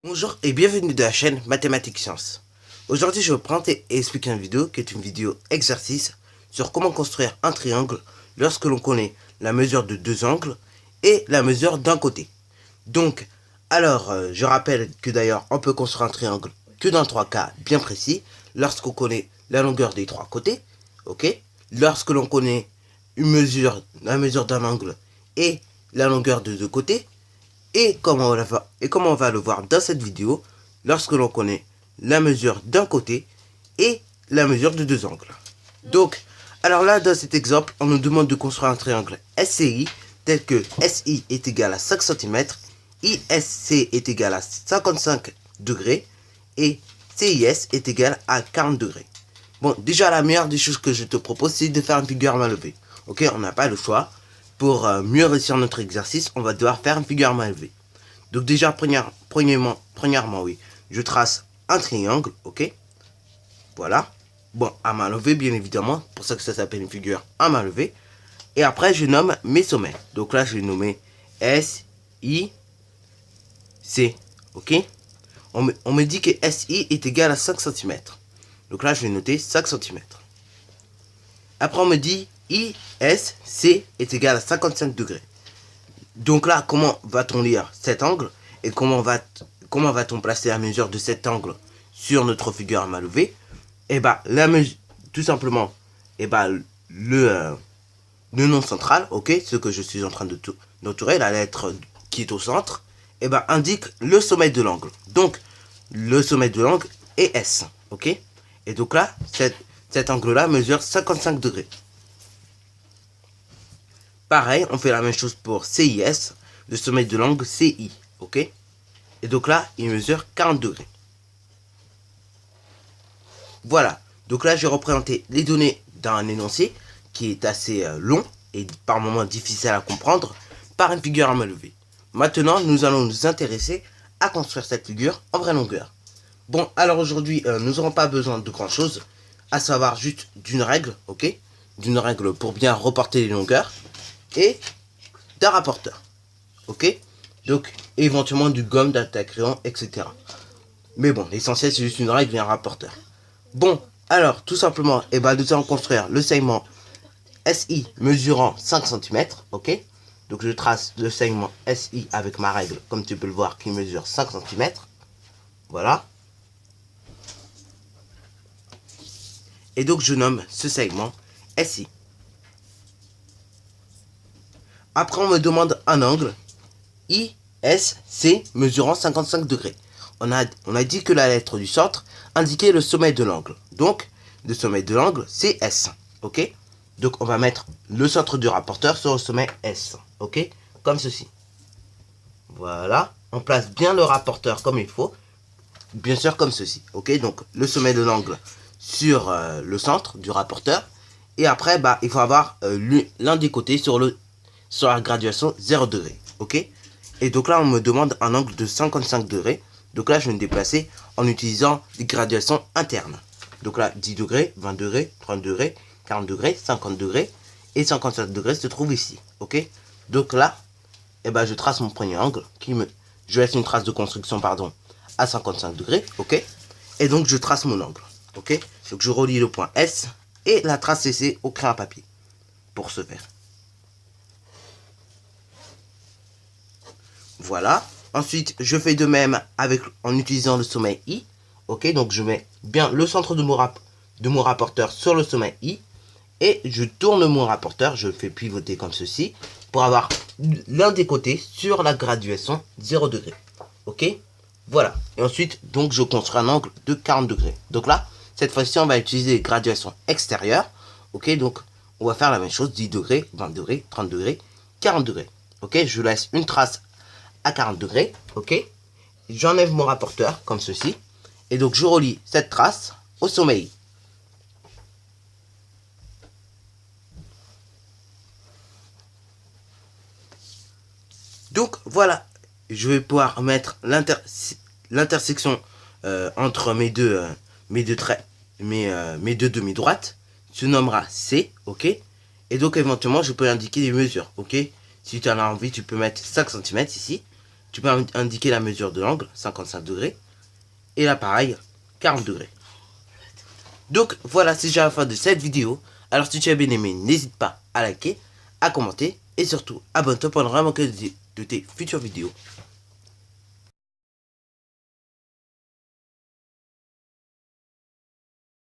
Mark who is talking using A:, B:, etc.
A: Bonjour et bienvenue dans la chaîne Mathématiques Sciences. Aujourd'hui je vais vous présenter et expliquer une vidéo qui est une vidéo exercice sur comment construire un triangle lorsque l'on connaît la mesure de deux angles et la mesure d'un côté. Donc, je rappelle que d'ailleurs on peut construire un triangle que dans trois cas bien précis, lorsqu'on connaît la longueur des trois côtés, ok, lorsque l'on connaît la mesure d'un angle et la longueur de deux côtés, et comment on va le voir dans cette vidéo, lorsque l'on connaît la mesure d'un côté et la mesure de deux angles. Donc, alors là, dans cet exemple, on nous demande de construire un triangle SCI, tel que SI est égal à 5 cm, ISC est égal à 55 degrés, et CIS est égal à 40 degrés. Bon, déjà, la meilleure des choses que je te propose, c'est de faire une figure à main levée. Ok, on n'a pas le choix. Pour mieux réussir notre exercice, on va devoir faire une figure à main levée. Donc déjà, premièrement, oui, je trace un triangle, ok. Voilà. Bon, à main levée, bien évidemment. Pour ça que ça s'appelle une figure à main levée. Et après, je nomme mes sommets. Donc là, je vais nommer S, I, C, ok. On me dit que SI est égal à 5 cm. Donc là, je vais noter 5 cm. Après, on me dit ISC est égal à 55 degrés. Donc là, comment va-t-on lire cet angle et comment va-t-on placer la mesure de cet angle sur notre figure à main levée? Et bah, tout simplement, et bah, le nom central, ok, ce que je suis en train d'entourer, la lettre qui est au centre, et bah, indique le sommet de l'angle. Donc, le sommet de l'angle est S, ok. Et donc là, cet angle-là mesure 55 degrés. Pareil, on fait la même chose pour CIS, le sommet de l'angle CI, ok. Et donc là, il mesure 40 degrés. Voilà, donc là, j'ai représenté les données d'un énoncé qui est assez long et par moments difficile à comprendre par une figure à main levée. Maintenant, nous allons nous intéresser à construire cette figure en vraie longueur. Bon, alors aujourd'hui, nous n'aurons pas besoin de grand chose, à savoir juste d'une règle, ok, d'une règle pour bien reporter les longueurs et d'un rapporteur, ok, donc éventuellement du gomme, d'un crayon, etc. Mais bon, l'essentiel c'est juste une règle et un rapporteur. Bon, alors tout simplement, nous allons construire le segment SI mesurant 5 cm, ok. Donc je trace le segment SI avec ma règle, comme tu peux le voir, qui mesure 5 cm. Voilà. Et donc je nomme ce segment SI. Après, on me demande un angle ISC mesurant 55 degrés. On a dit que la lettre du centre indiquait le sommet de l'angle. Donc, le sommet de l'angle, c'est S. Ok. Donc, on va mettre le centre du rapporteur sur le sommet S. Ok. Comme ceci. Voilà. On place bien le rapporteur comme il faut. Bien sûr, comme ceci. Ok. Donc, le sommet de l'angle sur le centre du rapporteur. Et après, il faut avoir l'un des côtés sur la graduation 0 degré, ok. Et donc là, on me demande un angle de 55 degrés. Donc là, je vais me déplacer en utilisant des graduations internes. Donc là, 10 degrés, 20 degrés, 30 degrés, 40 degrés, 50 degrés et 57 degrés se trouvent ici, ok. Donc là, je trace mon premier angle, je laisse une trace de construction, pardon, à 55 degrés, ok. Et donc, je trace mon angle, ok. Donc, je relie le point S et la trace CC au crayon à papier pour ce faire. Voilà. Ensuite, je fais de même en utilisant le sommet I. Ok, donc je mets bien le centre de mon rapporteur sur le sommet I. Et je tourne mon rapporteur, je le fais pivoter comme ceci, pour avoir l'un des côtés sur la graduation 0 degré. Ok, voilà. Et ensuite, donc je construis un angle de 40 degrés. Donc là, cette fois-ci, on va utiliser les graduations extérieures. Ok, donc on va faire la même chose, 10 degrés, 20 degrés, 30 degrés, 40 degrés. Ok, je laisse une trace à 40 degrés, ok. J'enlève mon rapporteur comme ceci. Et donc je relie cette trace au sommet. Donc voilà, je vais pouvoir mettre l'intersection entre mes deux traits, mes deux demi-droites, se nommera C, ok. Et donc éventuellement je peux indiquer des mesures, ok. Si tu en as envie, tu peux mettre 5 cm ici. tu peux indiquer la mesure de l'angle, 55 degrés, et l'appareil, 40 degrés. Donc voilà, c'est déjà la fin de cette vidéo. Alors si tu as bien aimé, n'hésite pas à liker, à commenter, et surtout abonne-toi pour ne rien manquer de tes futures vidéos.